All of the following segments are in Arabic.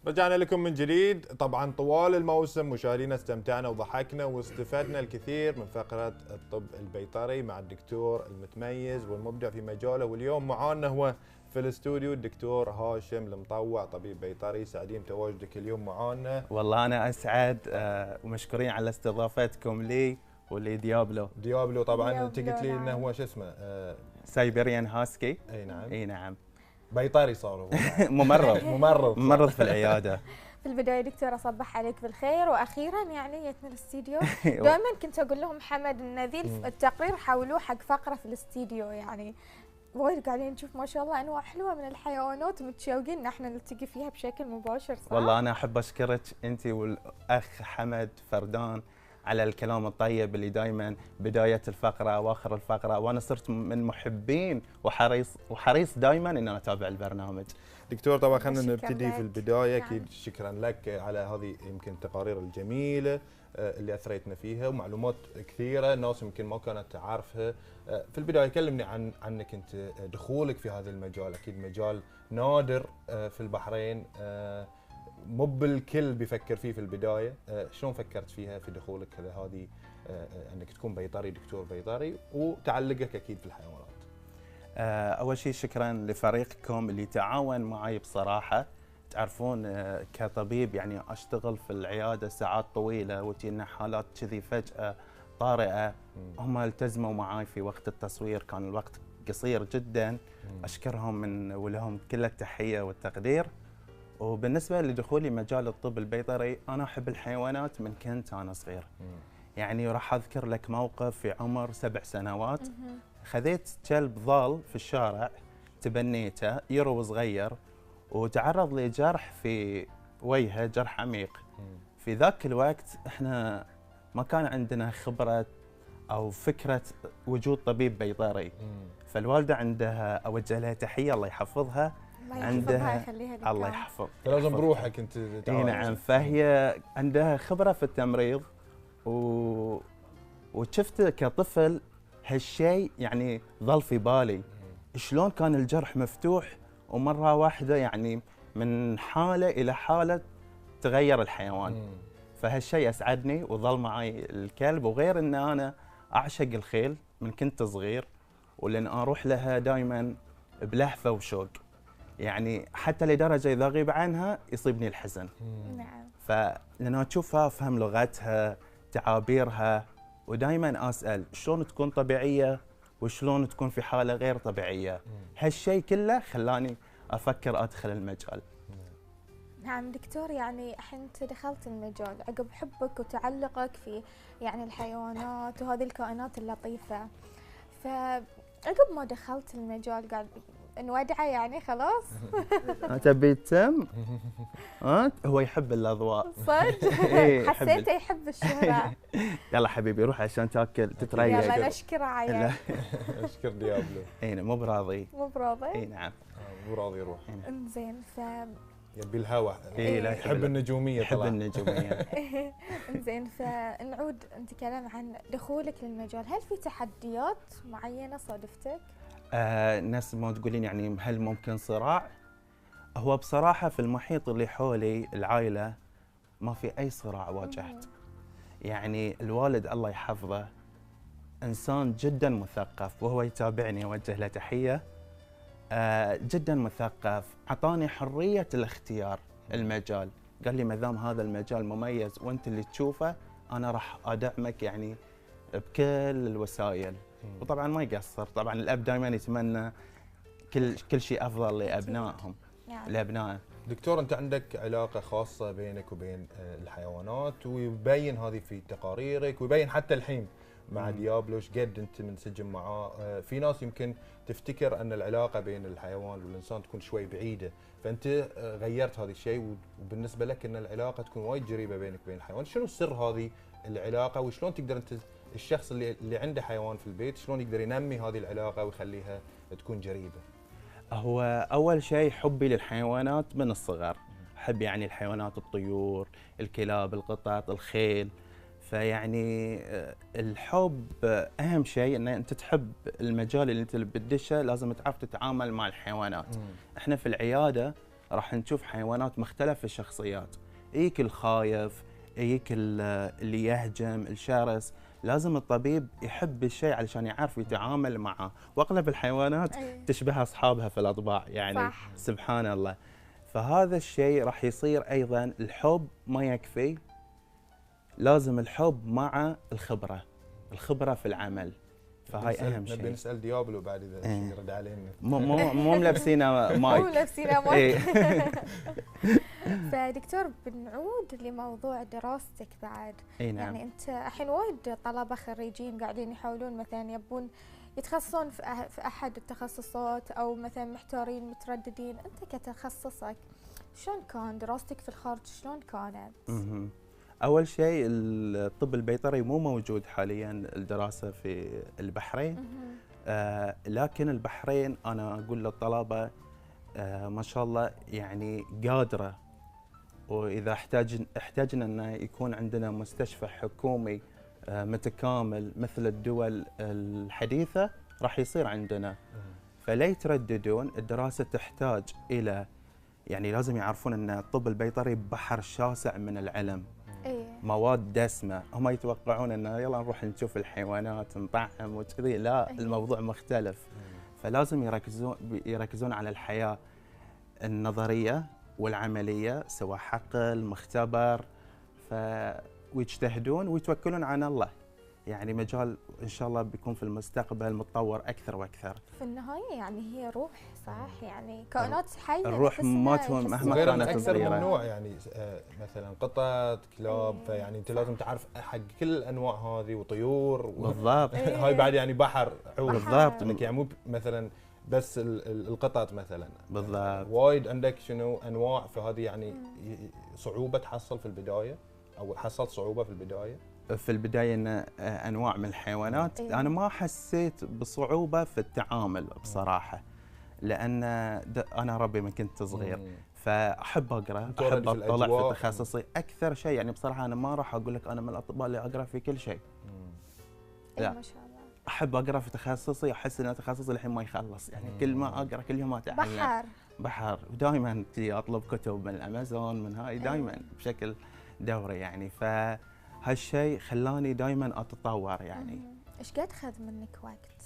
رجعنا لكم من جديد. طبعا طوال الموسم مشاهدينا استمتعنا وضحكنا واستفدنا الكثير من فقرة الطب البيطري مع الدكتور المتميز والمبدع في مجاله، واليوم معانا هو في الاستوديو الدكتور هاشم المطوع، طبيب بيطري. سعيدين بتواجدك اليوم معانا. والله أنا أسعد ومشكورين على استضافتكم لي ولديابلو. ديابلو طبعا انت قلت لي انه هو شو اسمه سايبيريان هاسكي. اي نعم. اي نعم. بيطري صار هو. ممرض في العيادة. في البداية دكتور أصبح عليك بالخير، وأخيرا يعني جتنا الاستديو. دائما كنت أقول لهم حمد إن ذي التقرير حولوه حق فقرة في الاستديو، يعني وايد قاعدين نشوف ما شاء الله أنواع حلوة من الحيوانات ومتشوقين إن احنا نلتقي فيها بشكل مباشر، صح؟ والله أنا أحب أشكرك أنت والأخ حمد فردان على الكلام الطيب اللي دائما بداية الفقرة وآخر الفقرة، وأنا صرت من محبين وحريص دائما إن أنا أتابع البرنامج. دكتور طبعا خلينا نبتدي لك. في البداية. نعم. أكيد شكرا لك على هذه يمكن التقارير الجميلة اللي أثريتنا فيها، ومعلومات كثيرة الناس يمكن ما كانت تعرفها. في البداية كلمني عنك أنت، دخولك في هذا المجال. أكيد مجال نادر في البحرين، مو بالكل بيفكر فيه في البداية. شلون فكرت فيها في دخولك هذه أنك تكون بيطري، دكتور بيطري، وتعلقك أكيد في الحيوانات؟ أول شيء شكرا لفريقكم اللي تعاون معي بصراحة. تعرفون كطبيب يعني أشتغل في العيادة ساعات طويلة وتجينا حالات كذي فجأة طارئة. هم التزموا معي في وقت التصوير، كان الوقت قصير جدا. أشكرهم ولهم كل التحية والتقدير. وبالنسبة لدخولي مجال الطب البيطري، أنا أحب الحيوانات من كنت أنا صغير. يعني راح أذكر لك موقف في عمر 7 سنوات. خذيت كلب ضال في الشارع، تبنيته يرو صغير، وتعرض لجرح في وجهه، جرح عميق. في ذاك الوقت احنا ما كان عندنا خبرة أو فكرة وجود طبيب بيطري. فالوالدة عندها أوجه لها تحية الله يحفظها. عندها الله يحفظ. لازم بروحك انت اي نعم. فهي عندها خبرة في التمريض وشفت كطفل هالشيء يعني ظل في بالي. شلون كان الجرح مفتوح ومرة واحدة يعني من حالة إلى حالة تغير الحيوان. فهالشيء أسعدني وظل معي الكلب. وغير أن أنا أعشق الخيل من كنت صغير، ولأن أروح لها دائما بلهفة وشوق، يعني حتى لدرجة إذا أغيب عنها يصيبني الحزن. نعم. فلأن أشوفها أفهم لغتها، تعابيرها، ودائما أسأل شلون تكون طبيعية وشلون تكون في حالة غير طبيعية. هالشيء كله خلاني أفكر أدخل المجال. نعم دكتور، يعني انت دخلت المجال عقب حبك وتعلقك في يعني الحيوانات وهذه الكائنات اللطيفة، فعقب ما دخلت المجال قاعد نودعه يعني خلاص. تبي تم؟ هو يحب الأضواء صدق. حسيته يحب الشهرة. يلا حبيبي روح عشان تاكل تتريق. يلا نشكره عيال. اشكر ديابلو. اي مو براضي. مو براضي؟ اي نعم. مو راضي يروح. انزين يبي الهوا. لا يحب النجوميه. يحب النجوميه. انزين، فنعود نتكلم عن دخولك للمجال. هل في تحديات معينه صادفتك؟ الناس ما تقولين يعني هل ممكن صراع؟ هو بصراحه في المحيط اللي حولي العائله ما في اي صراع واجهت. يعني الوالد الله يحفظه انسان جدا مثقف، وهو يتابعني اوجه له تحيه. جدا مثقف، اعطاني حريه الاختيار المجال. قال لي ما دام هذا المجال مميز وانت اللي تشوفه انا راح ادعمك يعني بكل الوسائل. وطبعا ما يقصر، طبعا الاب دائما يتمنى كل شيء افضل لابنائهم. لابنائه. دكتور انت عندك علاقه خاصه بينك وبين الحيوانات، ويبين هذه في تقاريرك، ويبين حتى الحين مع ديابلو قد انت منسجم معاه. في ناس يمكن تفتكر ان العلاقه بين الحيوان والانسان تكون شوي بعيده، فانت غيرت هذا الشيء، وبالنسبه لك ان العلاقه تكون وايد قريبه بينك وبين الحيوان. شنو سر هذه العلاقه، وشلون تقدر انت الشخص اللي عنده حيوان في البيت شلون يقدر ينمي هذه العلاقه ويخليها تكون قريبه؟ هو اول شيء حبي للحيوانات من الصغر. احب يعني الحيوانات، الطيور، الكلاب، القطط، الخيل. فيعني الحب اهم شيء ان انت تحب المجال اللي انت بتدشه، لازم تعرف تتعامل مع الحيوانات. احنا في العياده راح نشوف حيوانات مختلف الشخصيات، يجيك الخايف، يجيك اللي يهجم، الشرس. لازم الطبيب يحب الشيء علشان يعرف يتعامل معه، واغلب الحيوانات تشبه اصحابها في الاطباع يعني. صح. سبحان الله. فهذا الشيء راح يصير ايضا. الحب ما يكفي، لازم الحب مع الخبره في العمل، فهاي اهم شيء. نبي نسال ديابلو بعد اذا يرد علينا. مو ملبسينا مايك. مو ملبسينا مايك. فدكتور بنعود لموضوع دراستك بعد. اي نعم. يعني انت الحين وايد طلبه خريجين قاعدين يحاولون مثلا يبون يتخصصون في احد التخصصات، او مثلا محتارين مترددين. انت كتخصصك شلون كان دراستك في الخارج؟ شلون كانت؟ اول شيء الطب البيطري مو موجود حاليا الدراسه في البحرين. لكن البحرين انا اقول للطلبه ما شاء الله يعني قادره، واذا احتاجنا ان يكون عندنا مستشفى حكومي متكامل مثل الدول الحديثه راح يصير عندنا. فلا يترددون. الدراسه تحتاج الى يعني لازم يعرفون ان الطب البيطري بحر شاسع من العلم. مواد دسمه. هم يتوقعون ان يلا نروح نشوف الحيوانات نطعم وكذي، لا الموضوع مختلف. فلازم يركزون على الحياه النظريه والعمليه، سواء حقل مختبر، ويجتهدون ويتوكلون على الله. يعني مجال ان شاء الله بيكون في المستقبل متطور اكثر واكثر. في النهايه يعني هي روح، صح؟ يعني كائنات حيه. الروح ما تهم مهما كانت اكثر صغيره. من نوع يعني مثلا قطط، كلاب. فيعني انت لازم تعرف حق كل الانواع هذه، وطيور بالضبط. هاي بعد يعني بحر عود. بالضبط. انك يعني مو مثلا بس القطط مثلا. بالضبط. وايد عندك شنو انواع. فهذه يعني صعوبه تحصل في البدايه، او حصلت صعوبه في البدايه؟ في البدايه ان انواع من الحيوانات انا ما حسيت بصعوبه في التعامل بصراحه، لان انا ربي من كنت صغير فاحب اقرا، احب اطلع في تخصصي اكثر شيء. يعني بصراحه انا ما راح اقول لك انا من الاطباء اللي اقرا في كل شيء. لا ما شاء الله. احب اقرا في تخصصي، احس ان تخصصي الحين ما يخلص. يعني كل ما اقرا كل يوم اتعلم. بحر. ودائما اطلب كتب من الامازون من هاي دائما بشكل دوري يعني. هالشيء خلاني دائما اتطور يعني. ايش قد خذ منك وقت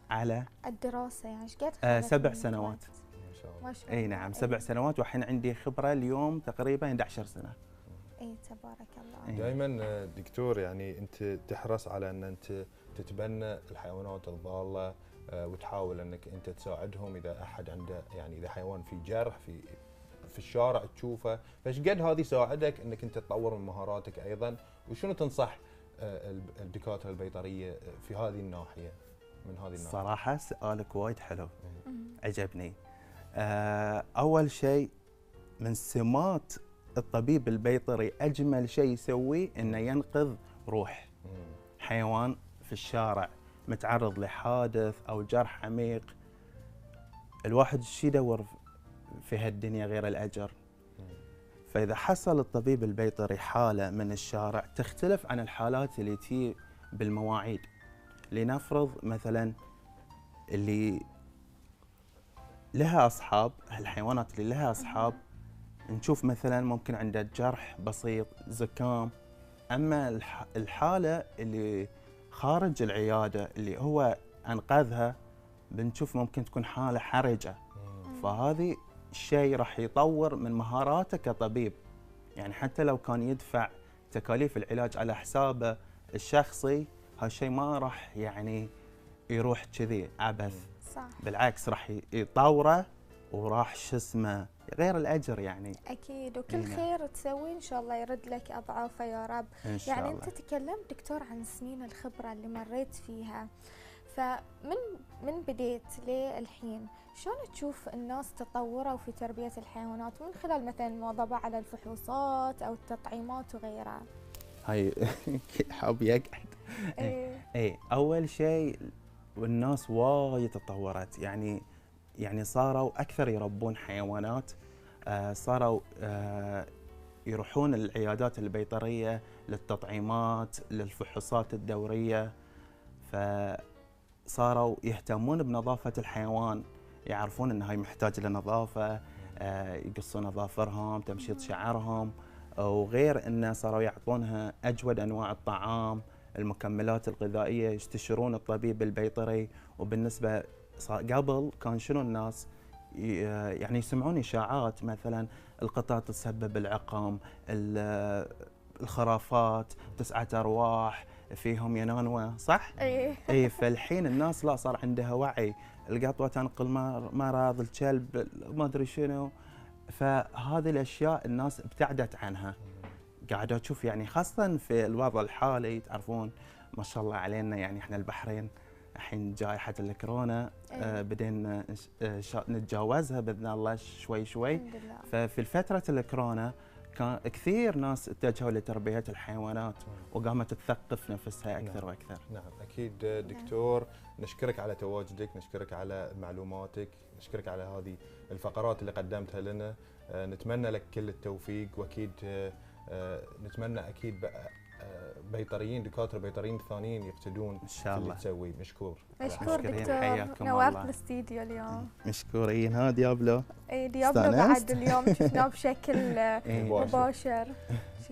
على الدراسه؟ يعني ايش قد 7 سنوات. ما شاء الله. اي نعم 7 سنوات، والحين عندي خبره اليوم تقريبا 11 سنه. اي تبارك الله. دائما دكتور يعني انت تحرص على ان انت تتبنى الحيوانات الضاله، وتحاول انك انت تساعدهم اذا احد عنده يعني اذا حيوان في جرح في الشارع تشوفه. فايش قد هذه ساعدك انك انت تطور من مهاراتك ايضا؟ وشنو تنصح الدكاتره البيطريه في هذه الناحيه؟ من هذه الناحيه صراحه سؤالك وايد حلو، عجبني. اول شيء من سمات الطبيب البيطري اجمل شيء يسويه انه ينقذ روح حيوان في الشارع متعرض لحادث او جرح عميق. الواحد شو يدور في هالدنيا غير الاجر؟ فاذا حصل الطبيب البيطري حاله من الشارع تختلف عن الحالات اللي تي بالمواعيد. لنفرض مثلا اللي لها اصحاب، الحيوانات اللي لها اصحاب نشوف مثلا ممكن عنده جرح بسيط زكام. اما الحاله اللي خارج العياده اللي هو انقذها بنشوف ممكن تكون حاله حرجه. فهذه الشيء راح يطور من مهاراته كطبيب. يعني حتى لو كان يدفع تكاليف العلاج على حسابه الشخصي، هالشيء ما راح يعني يروح كذي عبث. صح. بالعكس راح يطوره وراح شو اسمه غير الاجر يعني. اكيد. وكل خير تسويه ان شاء الله يرد لك اضعافه يا رب. إن شاء يعني الله. انت تكلمت دكتور عن سنين الخبره اللي مريت فيها، فمن بديت للحين شلون تشوف الناس تطوروا في تربيه الحيوانات من خلال مثلا المواظبه على الفحوصات او التطعيمات وغيرها؟ هاي حاب يقعد. اي اول شيء والناس وايد تطورت. يعني صاروا اكثر يربون حيوانات، صاروا يروحون العيادات البيطريه للتطعيمات للفحوصات الدوريه. فصاروا يهتمون بنظافه الحيوان، يعرفون ان هاي محتاج لنظافه، يقصون اظافرهم، تمشيط شعرهم، وغير انه صاروا يعطونها اجود انواع الطعام، المكملات الغذائيه، يستشيرون الطبيب البيطري. وبالنسبه قبل كان شنو الناس يعني يسمعون اشاعات، مثلا القطط تسبب العقم، الخرافات، 9 ارواح فيهم ينانوه، صح؟ اي فالحين الناس لا، صار عندها وعي، القطوه تنقل مرض، الكلب ما ادري شنو، فهذه الاشياء الناس ابتعدت عنها. قاعده اشوف يعني خاصه في الوضع الحالي، تعرفون ما شاء الله علينا، يعني احنا البحرين الحين جائحه الكورونا بدينا نتجاوزها باذن الله شوي شوي. ففي فتره الكورونا كان كثير ناس اتجهوا لتربيه الحيوانات وقامت تثقف نفسها اكثر واكثر. نعم اكيد دكتور، نشكرك على تواجدك، نشكرك على معلوماتك، نشكرك على هذه الفقرات اللي قدمتها لنا. نتمنى لك كل التوفيق، واكيد نتمنى اكيد بيطريين، دكاتره بيطريين ثانيين يقتدون ان شاء الله. اللي تسويه. مشكور دكتور، نورت الاستديو اليوم. مشكورين. ها ديابلو. اي ديابلو بعد اليوم شفناه بشكل مباشر.